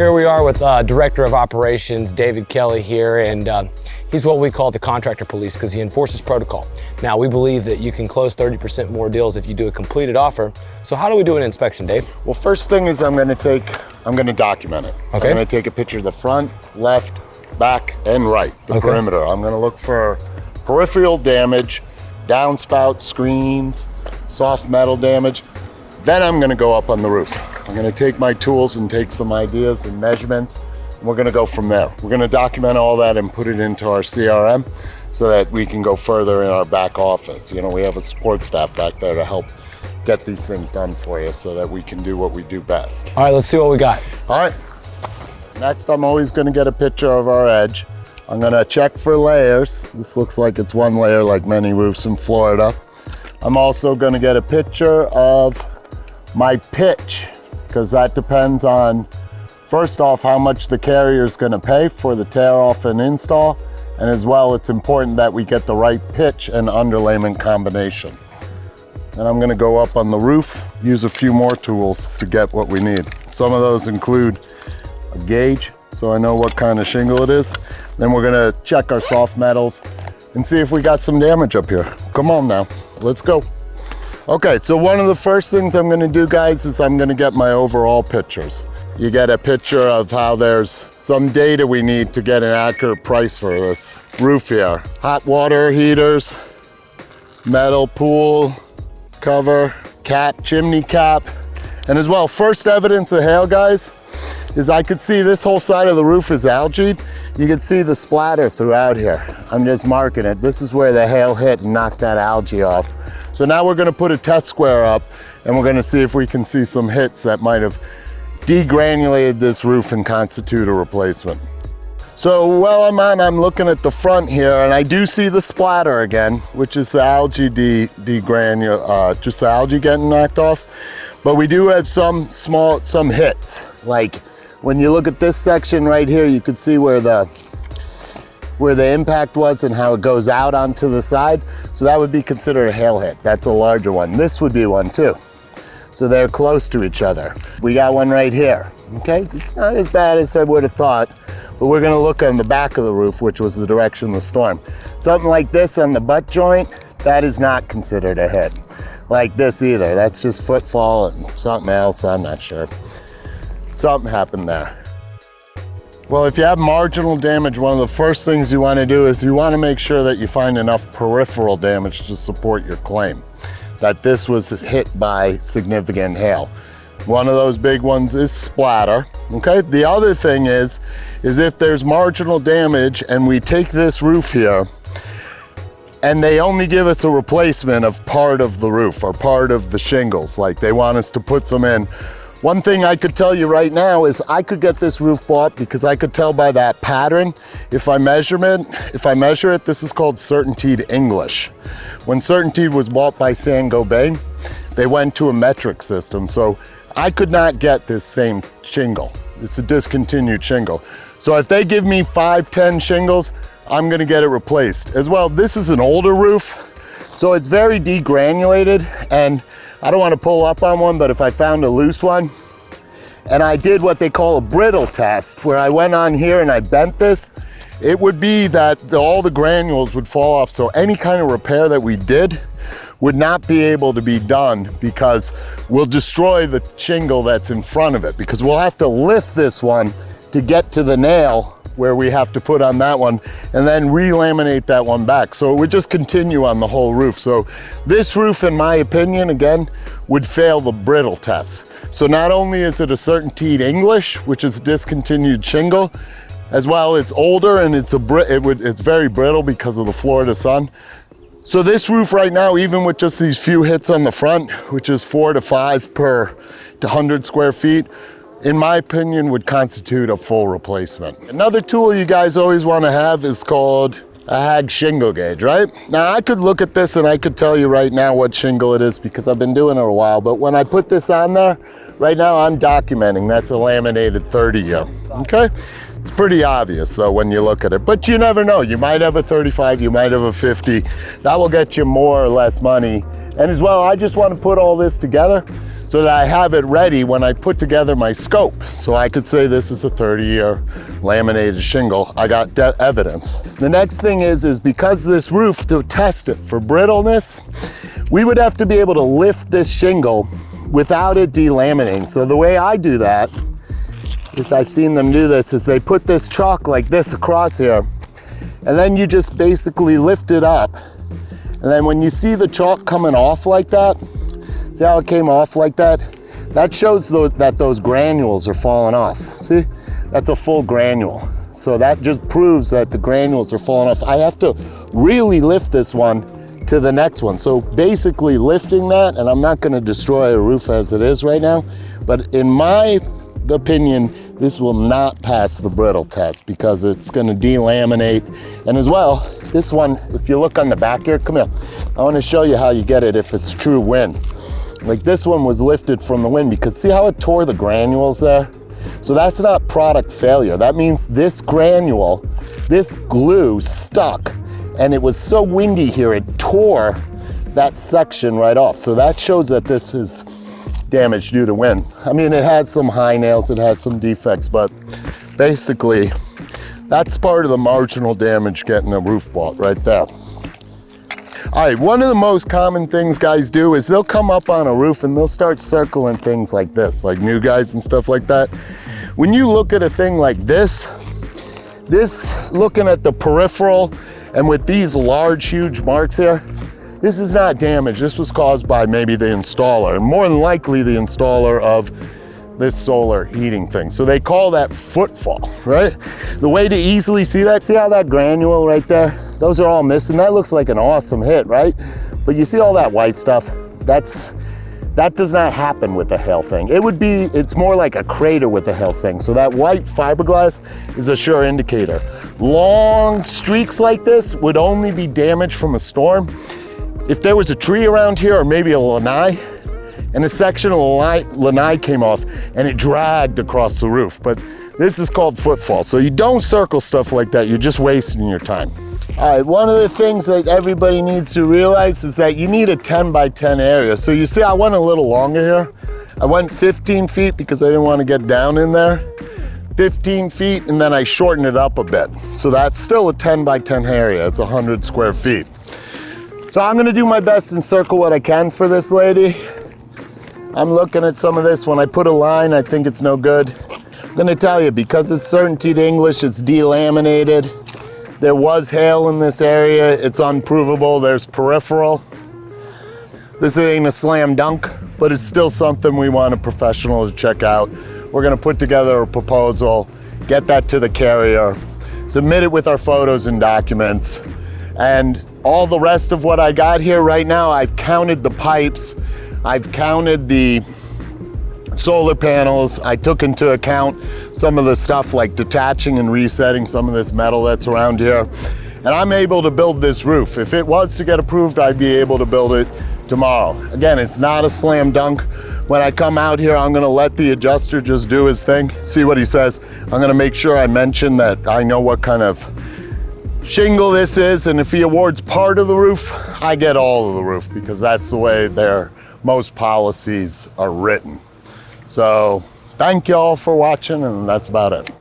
Here we are with Director of Operations, David Kelly here, and he's what we call the contractor police because he enforces protocol. Now, we believe that you can close 30% more deals if you do a completed offer. So how do we do an inspection, Dave? Well, first thing is I'm gonna document it. Okay. I'm gonna take a picture of the front, left, back, and right, the perimeter. I'm gonna look for peripheral damage, downspout, screens, soft metal damage. Then I'm gonna go up on the roof. I'm gonna take my tools and take some ideas and measurements, and we're gonna go from there. We're gonna document all that and put it into our CRM so that we can go further in our back office. You know, we have a support staff back there to help get these things done for you so that we can do what we do best. All right, let's see what we got. All right, next I'm always gonna get a picture of our edge. I'm gonna check for layers. This looks like it's one layer like many roofs in Florida. I'm also gonna get a picture of my pitch, because that depends on, first off, how much the carrier is gonna pay for the tear off and install, and as well, it's important that we get the right pitch and underlayment combination. And I'm gonna go up on the roof, use a few more tools to get what we need. Some of those include a gauge, so I know what kind of shingle it is. Then we're gonna check our soft metals and see if we got some damage up here. Come on now, let's go. Okay, so one of the first things I'm gonna do, guys, is I'm gonna get my overall pictures. You get a picture of how there's some data we need to get an accurate price for this roof here. Hot water heaters, metal pool, cover, cap, chimney cap, and as well, first evidence of hail, guys, is I could see this whole side of the roof is algae. You can see the splatter throughout here. I'm just marking it. This is where the hail hit and knocked that algae off. So now we're gonna put a test square up and we're gonna see if we can see some hits that might have degranulated this roof and constitute a replacement. So while I'm looking at the front here and I do see the splatter again, which is the algae just the algae getting knocked off. But we do have some hits. Like when you look at this section right here, you can see where the impact was and how it goes out onto the side. So that would be considered a hail hit. That's a larger one. This would be one too. So they're close to each other. We got one right here, okay? It's not as bad as I would have thought, but we're gonna look on the back of the roof, which was the direction of the storm. Something like this on the butt joint, that is not considered a hit. Like this either, that's just footfall and something else, I'm not sure. Something happened there. Well, if you have marginal damage, one of the first things you want to do is you want to make sure that you find enough peripheral damage to support your claim that this was hit by significant hail. One of those big ones is splatter, okay? The other thing is if there's marginal damage and we take this roof here and they only give us a replacement of part of the roof or part of the shingles, like they want us to put some in. One thing I could tell you right now is I could get this roof bought because I could tell by that pattern. If I measure it, this is called Certainteed English. When Certainteed was bought by Saint-Gobain, they went to a metric system. So I could not get this same shingle. It's a discontinued shingle. So if they give me 5-10 shingles, I'm gonna get it replaced. As well, this is an older roof, so it's very degranulated, and I don't want to pull up on one, but if I found a loose one, and I did what they call a brittle test, where I went on here and I bent this, it would be that all the granules would fall off. So any kind of repair that we did would not be able to be done because we'll destroy the shingle that's in front of it, because we'll have to lift this one to get to the nail where we have to put on that one and then re-laminate that one back. So it would just continue on the whole roof. So this roof, in my opinion, again, would fail the brittle test. So not only is it a Certainteed English, which is a discontinued shingle, as well it's older and it's very brittle because of the Florida sun. So this roof right now, even with just these few hits on the front, which is 4 to 5 per 100 square feet, in my opinion, would constitute a full replacement. Another tool you guys always want to have is called a Hag Shingle Gauge, right? Now I could look at this and I could tell you right now what shingle it is because I've been doing it a while, but when I put this on there, right now I'm documenting that's a laminated 30 year, okay? It's pretty obvious though when you look at it, but you never know. You might have a 35, you might have a 50. That will get you more or less money. And as well, I just want to put all this together so that I have it ready when I put together my scope. So I could say this is a 30-year laminated shingle. I got evidence. The next thing is because this roof, to test it for brittleness, we would have to be able to lift this shingle without it delaminating. So the way I do that, is I've seen them do this, is they put this chalk like this across here, and then you just basically lift it up. And then when you see the chalk coming off like that, see how it came off like that? That shows that those granules are falling off. See, that's a full granule. So that just proves that the granules are falling off. I have to really lift this one to the next one. So basically lifting that, and I'm not gonna destroy a roof as it is right now, but in my opinion, this will not pass the brittle test because it's gonna delaminate. And as well, this one, if you look on the back here, come here. I wanna show you how you get it if it's true wind. Like this one was lifted from the wind because see how it tore the granules there? So that's not product failure. That means this granule, this glue stuck, and it was so windy here, it tore that section right off. So that shows that this is damage due to wind. I mean, it has some high nails, it has some defects, but basically, that's part of the marginal damage getting a roof bought right there. All right, one of the most common things guys do is they'll come up on a roof and they'll start circling things like this, like new guys and stuff like that. When you look at a thing like this looking at the peripheral and with these large, huge marks here, this is not damage. This was caused by maybe the installer, and more than likely the installer of this solar heating thing. So they call that footfall, right? The way to easily see that, see how that granule right there? Those are all missing. That looks like an awesome hit, right? But you see all that white stuff? That does not happen with a hail thing. It's more like a crater with a hail thing. So that white fiberglass is a sure indicator. Long streaks like this would only be damage from a storm if there was a tree around here or maybe a lanai, and a section of lanai came off and it dragged across the roof. But this is called footfall. So you don't circle stuff like that. You're just wasting your time. All right, one of the things that everybody needs to realize is that you need a 10 by 10 area. So you see I went a little longer here. I went 15 feet because I didn't want to get down in there. 15 feet, and then I shortened it up a bit. So that's still a 10 by 10 area. It's 100 square feet. So I'm gonna do my best and circle what I can for this lady. I'm looking at some of this. When I put a line, I think it's no good. I'm gonna tell you, because it's certainty to English, it's delaminated. There was hail in this area. It's unprovable. There's peripheral. This ain't a slam dunk, but it's still something we want a professional to check out. We're gonna put together a proposal, get that to the carrier, submit it with our photos and documents, and all the rest of what I got here right now, I've counted the pipes, I've counted the solar panels, I took into account some of the stuff like detaching and resetting some of this metal that's around here, and I'm able to build this roof. If it was to get approved, I'd be able to build it tomorrow. Again, it's not a slam dunk. When I come out here, I'm gonna let the adjuster just do his thing, see what he says. I'm gonna make sure I mention that I know what kind of shingle this is, and if he awards part of the roof, I get all of the roof, because that's the way most policies are written. So thank you all for watching, and that's about it.